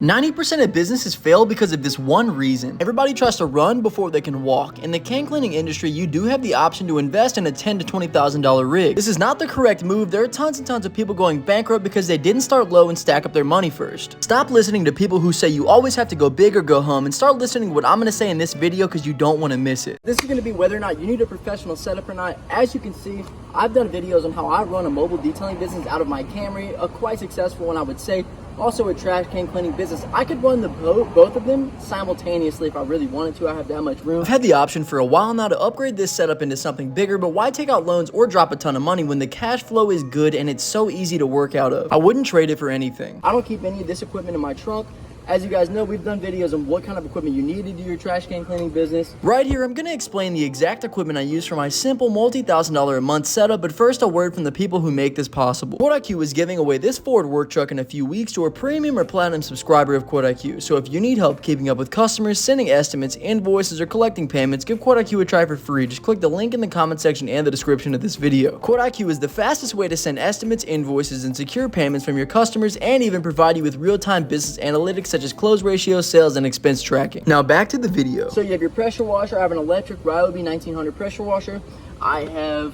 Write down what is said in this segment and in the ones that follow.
90% of businesses fail because of this one reason. Everybody tries to run before they can walk. In the can cleaning industry, you do have the option to invest in a $10,000 to $20,000 rig. This is not the correct move. There are tons and tons of people going bankrupt because they didn't start low and stack up their money first. Stop listening to people who say you always have to go big or go home and start listening to what I'm going to say in this video because you don't want to miss it. This is going to be whether or not you need a professional setup or not. As you can see, I've done videos on how I run a mobile detailing business out of my Camry, a quite successful one I would say. Also a trash can cleaning business. I could run both of them simultaneously if I really wanted to. I have that much room. I've had the option for a while now to upgrade this setup into something bigger, but why take out loans or drop a ton of money when the cash flow is good and it's so easy to work out of? I wouldn't trade it for anything. I don't keep any of this equipment in my trunk. As you guys know, we've done videos on what kind of equipment you need to do your trash can cleaning business. Right here, I'm going to explain the exact equipment I use for my simple multi-$1,000 a month setup, but first a word from the people who make this possible. QuoteIQ is giving away this Ford work truck in a few weeks to a premium or platinum subscriber of QuoteIQ. So if you need help keeping up with customers, sending estimates, invoices, or collecting payments, give QuoteIQ a try for free. Just click the link in the comment section and the description of this video. QuoteIQ is the fastest way to send estimates, invoices, and secure payments from your customers, and even provide you with real-time business analytics such as close ratio, sales, and expense tracking. Now back to the video. So you have your pressure washer. I have an electric Ryobi 1900 pressure washer. I have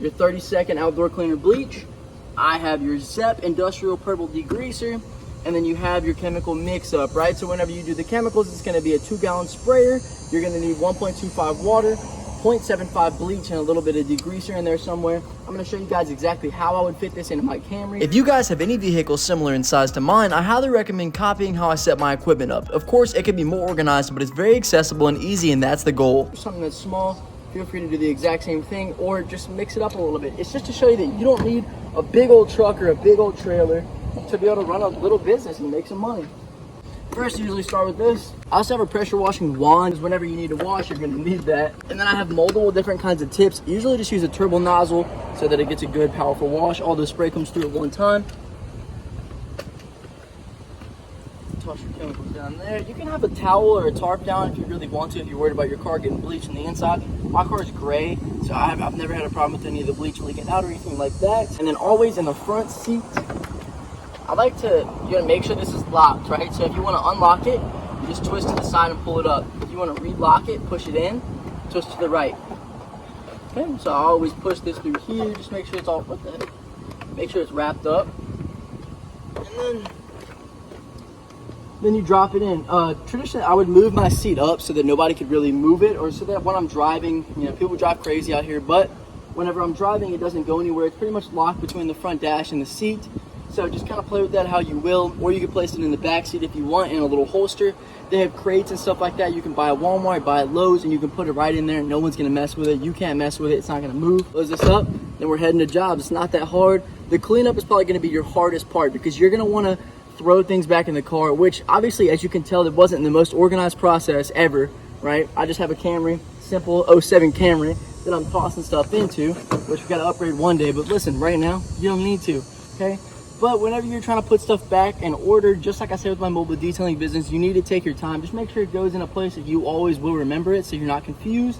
your 30-second outdoor cleaner bleach. I have your Zep industrial purple degreaser. And then you have your chemical mix-up, right? So whenever you do the chemicals, it's going to be a 2-gallon sprayer. You're going to need 1.25 water, 0.75 bleach, and a little bit of degreaser in there somewhere. I'm going to show you guys exactly how I would fit this into my Camry. If you guys have any vehicles similar in size to mine, I highly recommend copying how I set my equipment up. Of course, it can be more organized, but it's very accessible and easy, and that's the goal. Something that's small, feel free to do the exact same thing, or just mix it up a little bit. It's just to show you that you don't need a big old truck or a big old trailer to be able to run a little business and make some money. First, you usually start with this. I also have a pressure washing wand. Whenever you need to wash, you're gonna need that. And then I have multiple different kinds of tips. Usually just use a turbo nozzle so that it gets a good, powerful wash. All the spray comes through at one time. Toss your chemicals down there. You can have a towel or a tarp down if you really want to, if you're worried about your car getting bleached on the inside. My car is gray, so I've never had a problem with any of the bleach leaking out or anything like that. And then always in the front seat, I like to, you gotta make sure this is locked, right? So if you wanna unlock it, you just twist to the side and pull it up. If you wanna relock it, push it in, twist to the right. Okay, so I always push this through here, just make sure it's all, what the heck? Make sure it's wrapped up. And then you drop it in. Traditionally, I would move my seat up so that nobody could really move it, or so that when I'm driving, you know, people drive crazy out here, but whenever I'm driving, it doesn't go anywhere. It's pretty much locked between the front dash and the seat. So just kind of play with that how you will, or you can place it in the back seat if you want in a little holster. They have crates and stuff like that. You can buy at Walmart, buy at Lowe's, and you can put it right in there. No one's gonna mess with it. You can't mess with it. It's not gonna move. Close this up, then we're heading to jobs. It's not that hard. The cleanup is probably gonna be your hardest part because you're gonna wanna throw things back in the car, which obviously, as you can tell, it wasn't the most organized process ever, right? I just have a Camry, simple 07 Camry that I'm tossing stuff into, which we gotta upgrade one day. But listen, right now, you don't need to, okay? But whenever you're trying to put stuff back in order, just like I said with my mobile detailing business, you need to take your time. Just make sure it goes in a place that you always will remember it so you're not confused.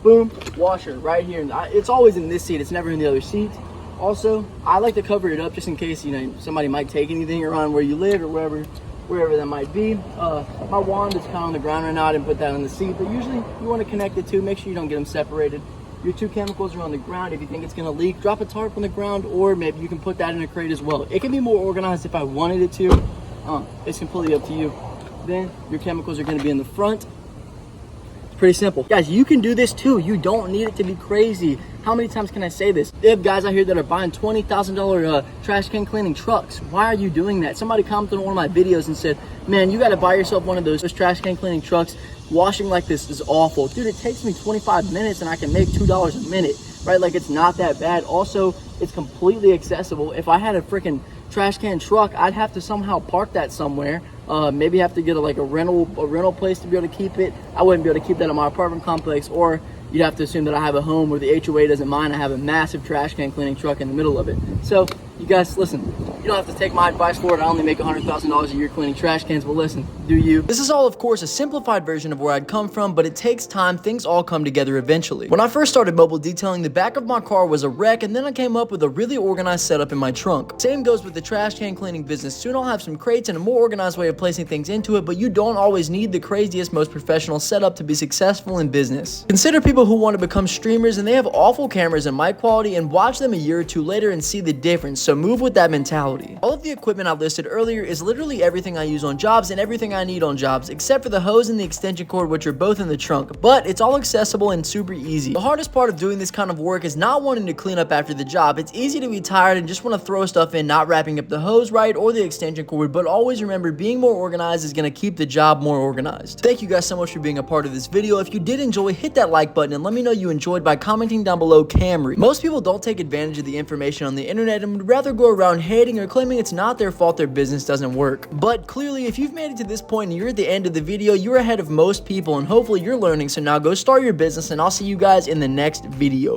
Boom, washer right here. It's always in this seat. It's never in the other seat. Also, I like to cover it up just in case, you know, somebody might take anything around where you live or wherever that might be. My wand is kind of on the ground right now. I didn't put that on the seat, but usually you want to connect the two. Make sure you don't get them separated. Your 2 chemicals are on the ground. If you think it's gonna leak, drop a tarp on the ground, or maybe you can put that in a crate as well. It can be more organized if I wanted it to. It's completely up to you. Then your chemicals are gonna be in the front. It's pretty simple. Guys, you can do this too. You don't need it to be crazy. How many times can I say this? They have guys out here that are buying $20,000 trash can cleaning trucks. Why are you doing that? Somebody commented on one of my videos and said, man, you gotta buy yourself one of those trash can cleaning trucks. Washing like this is awful. Dude, it takes me 25 minutes and I can make $2 a minute, right? Like, it's not that bad. Also, it's completely accessible. If I had a freaking trash can truck, I'd have to somehow park that somewhere. Maybe have to get a rental place to be able to keep it. I wouldn't be able to keep that in my apartment complex, or you'd have to assume that I have a home where the HOA doesn't mind. I have a massive trash can cleaning truck in the middle of it. So You guys, listen, you don't have to take my advice for it. I only make $100,000 a year cleaning trash cans, but listen, do you? This is all, of course, a simplified version of where I'd come from, but it takes time. Things all come together eventually. When I first started mobile detailing, the back of my car was a wreck, and then I came up with a really organized setup in my trunk. Same goes with the trash can cleaning business. Soon I'll have some crates and a more organized way of placing things into it, but you don't always need the craziest, most professional setup to be successful in business. Consider people who want to become streamers and they have awful cameras and mic quality, and watch them a year or two later and see the difference. So move with that mentality. All of the equipment I listed earlier is literally everything I use on jobs and everything I need on jobs, except for the hose and the extension cord, which are both in the trunk, but it's all accessible and super easy. The hardest part of doing this kind of work is not wanting to clean up after the job. It's easy to be tired and just want to throw stuff in, not wrapping up the hose right or the extension cord, but always remember, being more organized is going to keep the job more organized. Thank you guys so much for being a part of this video. If you did enjoy, hit that like button and let me know you enjoyed by commenting down below Camry. Most people don't take advantage of the information on the internet and would rather go around hating or claiming it's not their fault their business doesn't work. But clearly, if you've made it to this point and you're at the end of the video, you're ahead of most people and hopefully you're learning. So now go start your business, and I'll see you guys in the next video.